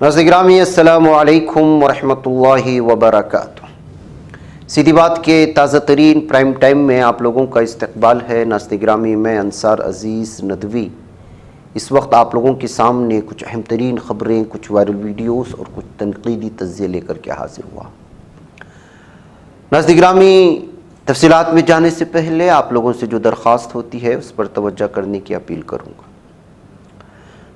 ناظرین گرامی السلام علیکم ورحمۃ اللہ وبرکاتہ۔ سیدھی بات کے تازہ ترین پرائم ٹائم میں آپ لوگوں کا استقبال ہے۔ ناظرین گرامی، میں انصار عزیز ندوی اس وقت آپ لوگوں کے سامنے کچھ اہم ترین خبریں، کچھ وائرل ویڈیوز اور کچھ تنقیدی تجزیے لے کر کے حاضر ہوا۔ ناظرین گرامی، تفصیلات میں جانے سے پہلے آپ لوگوں سے جو درخواست ہوتی ہے اس پر توجہ کرنے کی اپیل کروں گا۔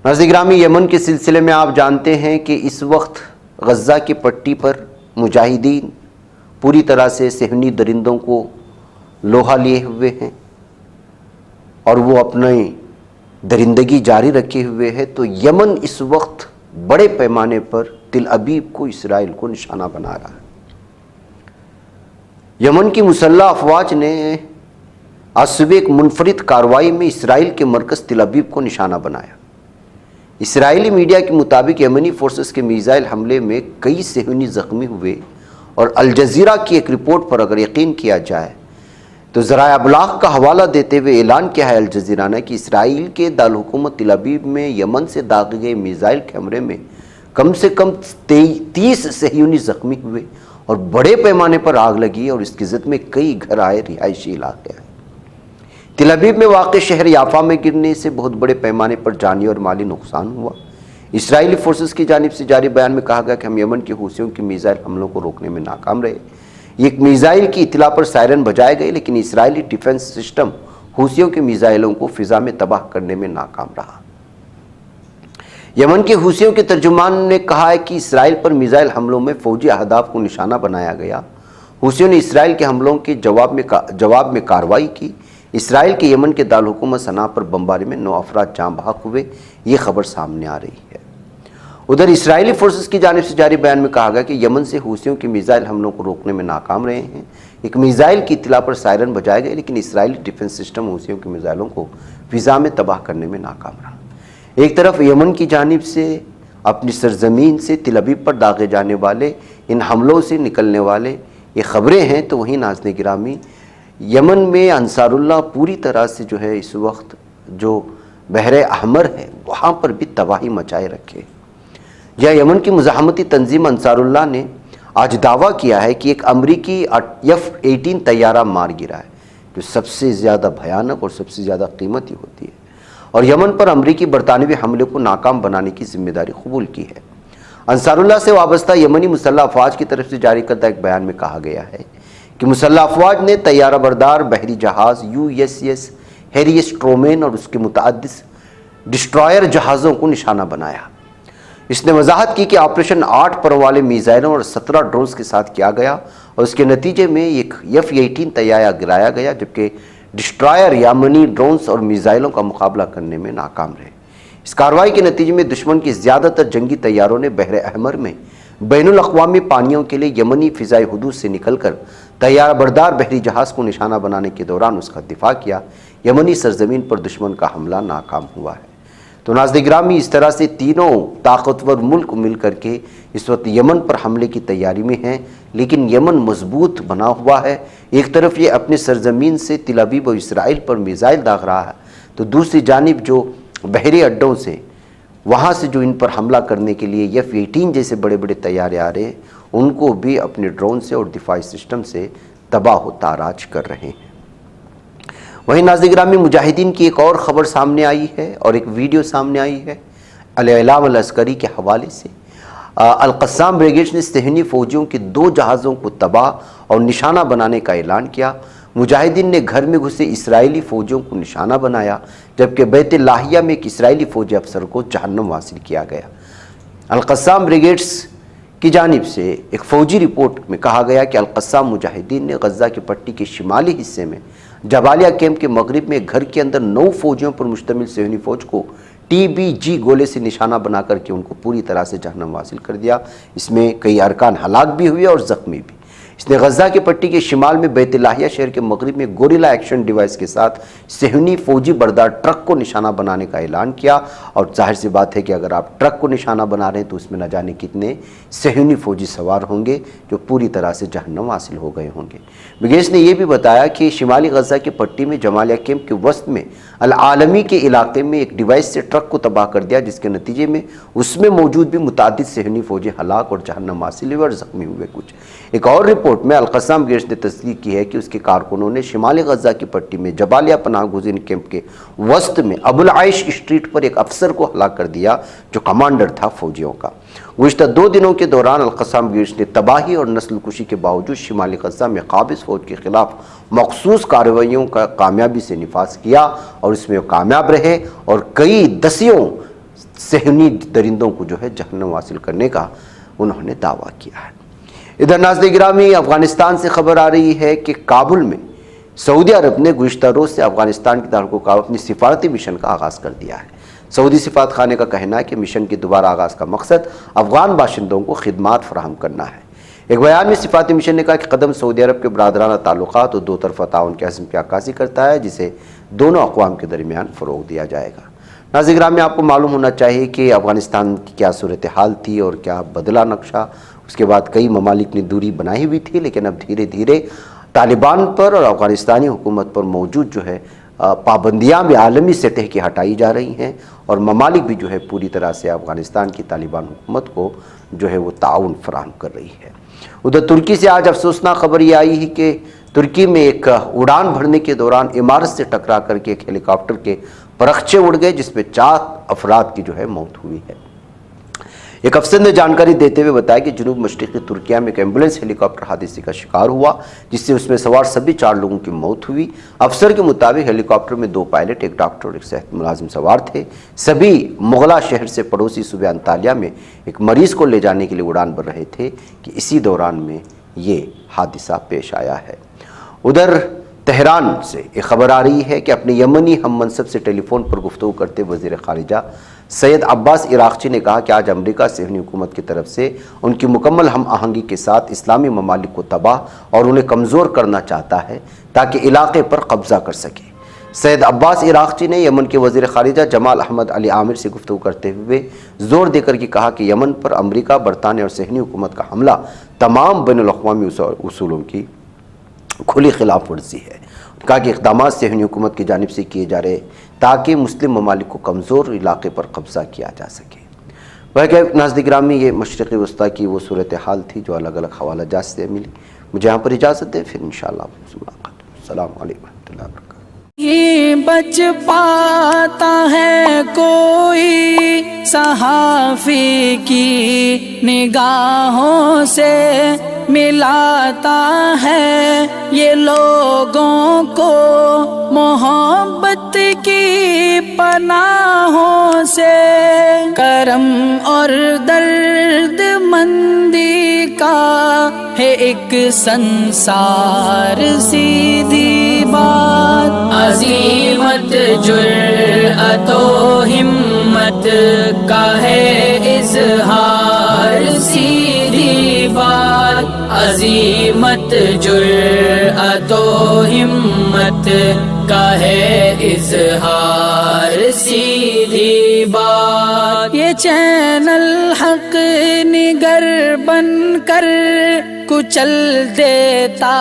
ناظرین گرامی، یمن کے سلسلے میں آپ جانتے ہیں کہ اس وقت غزہ کی پٹی پر مجاہدین پوری طرح سے صہیونی درندوں کو لوہا لیے ہوئے ہیں اور وہ اپنی درندگی جاری رکھے ہوئے ہیں۔ تو یمن اس وقت بڑے پیمانے پر تل ابیب کو، اسرائیل کو نشانہ بنا رہا ہے۔ یمن کی مسلح افواج نے آج صبح ایک منفرد کارروائی میں اسرائیل کے مرکز تل ابیب کو نشانہ بنایا۔ اسرائیلی میڈیا کے مطابق یمنی فورسز کے میزائل حملے میں کئی صہیونی زخمی ہوئے، اور الجزیرہ کی ایک رپورٹ پر اگر یقین کیا جائے تو ذرائع ابلاغ کا حوالہ دیتے ہوئے اعلان کیا ہے الجزیرہ نے کہ اسرائیل کے دارالحکومت تل ابیب میں یمن سے داغے گئے میزائل کے حملے میں کم سے کم 30 صہیونی زخمی ہوئے اور بڑے پیمانے پر آگ لگی، اور اس کی زد میں کئی گھر آئے رہائشی علاقے آئے۔ تل ابیب میں واقع شہر یافا میں گرنے سے بہت بڑے پیمانے پر جانی اور مالی نقصان ہوا۔ اسرائیلی فورسز کی جانب سے جاری بیان میں کہا گیا کہ ہم یمن کے حوثیوں کی میزائل حملوں کو روکنے میں ناکام رہے۔ ایک میزائل کی اطلاع پر سائرن بجائے گئے، لیکن اسرائیلی ڈیفنس سسٹم حوثیوں کے میزائلوں کو فضا میں تباہ کرنے میں ناکام رہا۔ یمن کے حوثیوں کے ترجمان نے کہا ہے کہ اسرائیل پر میزائل حملوں میں فوجی اہداف کو نشانہ بنایا گیا۔ حوثیوں نے اسرائیل کے حملوں کے جواب میں کارروائی کی۔ اسرائیل کے یمن کے دارالحکومت صنعاء پر بمباری میں 9 افراد جاں بحق ہوئے، یہ خبر سامنے آ رہی ہے۔ ادھر اسرائیلی فورسز کی جانب سے جاری بیان میں کہا گیا کہ یمن سے حوثیوں کے میزائل حملوں کو روکنے میں ناکام رہے ہیں۔ ایک میزائل کی اطلاع پر سائرن بجائے گئے، لیکن اسرائیلی ڈیفنس سسٹم حوثیوں کے میزائلوں کو فضا میں تباہ کرنے میں ناکام رہا۔ ایک طرف یمن کی جانب سے اپنی سرزمین سے تل ابیب پر داغے جانے والے ان حملوں سے نکلنے والے یہ خبریں ہیں، تو وہیں ناظرین گرامی یمن میں انصار اللہ پوری طرح سے جو ہے اس وقت جو بحر احمر ہے وہاں پر بھی تباہی مچائے رکھے۔ یمن کی مزاحمتی تنظیم انصار اللہ نے آج دعویٰ کیا ہے کہ ایک امریکی F-18 طیارہ مار گرا ہے، جو سب سے زیادہ بھیانک اور سب سے زیادہ قیمتی ہوتی ہے، اور یمن پر امریکی برطانوی حملے کو ناکام بنانے کی ذمہ داری قبول کی ہے۔ انصار اللہ سے وابستہ یمنی مسلح افواج کی طرف سے جاری کردہ ایک بیان میں کہا گیا ہے کہ مسلح افواج نے طیارہ بردار بحری جہاز USS ہیری ایس ٹرومین اور اس کے متعدد ڈسٹرائر جہازوں کو نشانہ بنایا۔ اس نے وضاحت کی کہ آپریشن 8 پروں والے میزائلوں اور 17 ڈرونز کے ساتھ کیا گیا، اور اس کے نتیجے میں ایک F-18 طیارہ گرایا گیا، جبکہ ڈسٹرائر یمنی ڈرونز اور میزائلوں کا مقابلہ کرنے میں ناکام رہے۔ اس کارروائی کے نتیجے میں دشمن کی زیادہ تر جنگی طیاروں نے بحر احمر میں بین الاقوامی پانیوں کے لیے یمنی فضائی حدود سے نکل کر طیارہ بردار بحری جہاز کو نشانہ بنانے کے دوران اس کا دفاع کیا۔ یمنی سرزمین پر دشمن کا حملہ ناکام ہوا ہے۔ تو ناظرین گرامی، اس طرح سے تینوں طاقتور ملک مل کر کے اس وقت یمن پر حملے کی تیاری میں ہیں، لیکن یمن مضبوط بنا ہوا ہے۔ ایک طرف یہ اپنے سرزمین سے تل ابیب اور اسرائیل پر میزائل داغ رہا ہے، تو دوسری جانب جو بحری اڈوں سے وہاں سے جو ان پر حملہ کرنے کے لیے F-18 جیسے بڑے بڑے طیارے آ رہے ہیں، ان کو بھی اپنے ڈرون سے اور دفاعی سسٹم سے تباہ و تاراج کر رہے ہیں۔ وہیں ناظرین گرامی، مجاہدین کی ایک اور خبر سامنے آئی ہے اور ایک ویڈیو سامنے آئی ہے الاعلام العسکری کے حوالے سے۔ القسام بریگیڈ نے صہیونی فوجیوں کے 2 جہازوں کو تباہ اور نشانہ بنانے کا اعلان کیا۔ مجاہدین نے گھر میں گھسے اسرائیلی فوجیوں کو نشانہ بنایا، جبکہ بیت لاہیہ میں ایک اسرائیلی فوجی افسر کو جہنم حاصل کیا گیا۔ القسام بریگیڈز کی جانب سے ایک فوجی رپورٹ میں کہا گیا کہ القسام مجاہدین نے غزہ کی پٹی کے شمالی حصے میں جبالیہ کیمپ کے مغرب میں گھر کے اندر 9 فوجیوں پر مشتمل صہیونی فوج کو TBG گولے سے نشانہ بنا کر کے ان کو پوری طرح سے جہنم حاصل کر دیا۔ اس میں کئی ارکان ہلاک بھی ہوئے اور زخمی بھی۔ اس نے غزہ کی پٹی کے شمال میں بیت لاہیہ شہر کے مغرب میں گوریلا ایکشن ڈیوائس کے ساتھ صہیونی فوجی بردار ٹرک کو نشانہ بنانے کا اعلان کیا، اور ظاہر سی بات ہے کہ اگر آپ ٹرک کو نشانہ بنا رہے ہیں تو اس میں نہ جانے کتنے صہیونی فوجی سوار ہوں گے جو پوری طرح سے جہنم حاصل ہو گئے ہوں گے۔ بگیٹس نے یہ بھی بتایا کہ شمالی غزہ کی پٹی میں جمالیہ کیمپ کے وسط میں العالمی کے علاقے میں ایک ڈیوائس سے ٹرک کو تباہ کر دیا، جس کے نتیجے میں اس میں موجود بھی متعدد صہیونی فوجی ہلاک اور جہنم حاصل ہوئے اور زخمی ہوئے کچھ۔ ایک اور رپورٹ میں القسام گیٹس نے تصدیق کی ہے کہ اس کے کارکنوں نے شمالی غزہ کی پٹی میں جبالیہ پناہ گزین کیمپ کے وسط میں ابو العیش اسٹریٹ پر ایک افسر کو ہلاک کر دیا جو کمانڈر تھا فوجیوں کا۔ گزشتہ 2 دنوں کے دوران القسام گیٹس نے تباہی اور نسل کشی کے باوجود شمالی غزہ میں قابض فوج کے خلاف مخصوص کارروائیوں کا کامیابی سے نفاذ کیا، اور اس میں وہ کامیاب رہے اور کئی دسیوں صہیونی درندوں کو جو ہے جہنم حاصل کرنے کا انہوں نے دعویٰ کیا ہے۔ ادھر ناظرین گرامی، افغانستان سے خبر آ رہی ہے کہ کابل میں سعودی عرب نے گزشتہ روز سے افغانستان کی دارالحکومت اپنی سفارتی مشن کا آغاز کر دیا ہے۔ سعودی سفارت خانے کا کہنا ہے کہ مشن کے دوبارہ آغاز کا مقصد افغان باشندوں کو خدمات فراہم کرنا ہے۔ ایک بیان میں سفارتی مشن نے کہا کہ قدم سعودی عرب کے برادرانہ تعلقات اور 2 طرفہ تعاون کے عزم کی عکاسی کرتا ہے، جسے دونوں اقوام کے درمیان فروغ دیا جائے گا۔ ناظرین گرامی، آپ کو معلوم ہونا چاہیے کہ افغانستان کی کیا صورتحال تھی اور کیا بدلا نقشہ۔ اس کے بعد کئی ممالک نے دوری بنائی ہوئی تھی، لیکن اب دھیرے دھیرے طالبان پر اور افغانستانی حکومت پر موجود جو ہے پابندیاں بھی عالمی سطح کی ہٹائی جا رہی ہیں، اور ممالک بھی جو ہے پوری طرح سے افغانستان کی طالبان حکومت کو جو ہے وہ تعاون فراہم کر رہی ہے۔ ادھر ترکی سے آج افسوسناک خبر یہ آئی ہے کہ ترکی میں ایک اڑان بھرنے کے دوران عمارت سے ٹکرا کر کے ایک ہیلی کاپٹر کے پرخچے اڑ گئے، جس میں 4 افراد کی جو ہے موت ہوئی ہے۔ ایک افسر نے جانکاری دیتے ہوئے بتایا کہ جنوب مشرقی ترکیہ میں ایک ایمبولینس ہیلی کاپٹر حادثے کا شکار ہوا، جس سے اس میں سوار سبھی 4 لوگوں کی موت ہوئی۔ افسر کے مطابق ہیلی کاپٹر میں 2 پائلٹ، ایک ڈاکٹر اور ایک صحت ملازم سوار تھے۔ سبھی مغلا شہر سے پڑوسی صوبہ انطالیہ میں ایک مریض کو لے جانے کے لیے اڑان بھر رہے تھے کہ اسی دوران میں یہ حادثہ پیش آیا ہے۔ ادھر تہران سے ایک خبر آ رہی ہے کہ اپنے یمنی ہم منصب سے ٹیلی فون پر گفتگو کرتے وزیر خارجہ سید عباس عراقچی نے کہا کہ آج امریکہ صہیونی حکومت کی طرف سے ان کی مکمل ہم آہنگی کے ساتھ اسلامی ممالک کو تباہ اور انہیں کمزور کرنا چاہتا ہے تاکہ علاقے پر قبضہ کر سکے۔ سید عباس عراقچی نے یمن کے وزیر خارجہ جمال احمد علی عامر سے گفتگو کرتے ہوئے زور دے کر کہا کہ یمن پر امریکہ، برطانیہ اور صہیونی حکومت کا حملہ تمام بین الاقوامی اصولوں کی کھلی خلاف ورزی ہے۔ کہا کہ اقدامات صہیونی حکومت کی جانب سے کیے جا رہے تاکہ مسلم ممالک کو کمزور علاقے پر قبضہ کیا جا سکے۔ ناظرین گرامی، یہ مشرقی وسطیٰ کی وہ صورتحال تھی جو الگ الگ حوالہ جات سے ملی۔ مجھے یہاں پر اجازت دے، پھر انشاءاللہ آپ سے ملاقات ہوگی۔ السلام علیکم ورحمۃ اللہ وبرکاتہ۔ ہی بچ پاتا ہے کوئی صحافی کی نگاہوں سے، ملاتا ہے یہ لوگوں کو محبت کی پناہوں سے، کرم اور درد مندی کا ہے ایک سنسار سیدھی بات، عزیمت جرأت و ہمت کا ہے اظہار سیدھی بات، عزیمت جرأت و ہمت کا ہے اظہار سیدھی بات۔ یہ چینل حق نگر بن کر کچل دیتا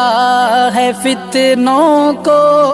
ہے فتنوں کو،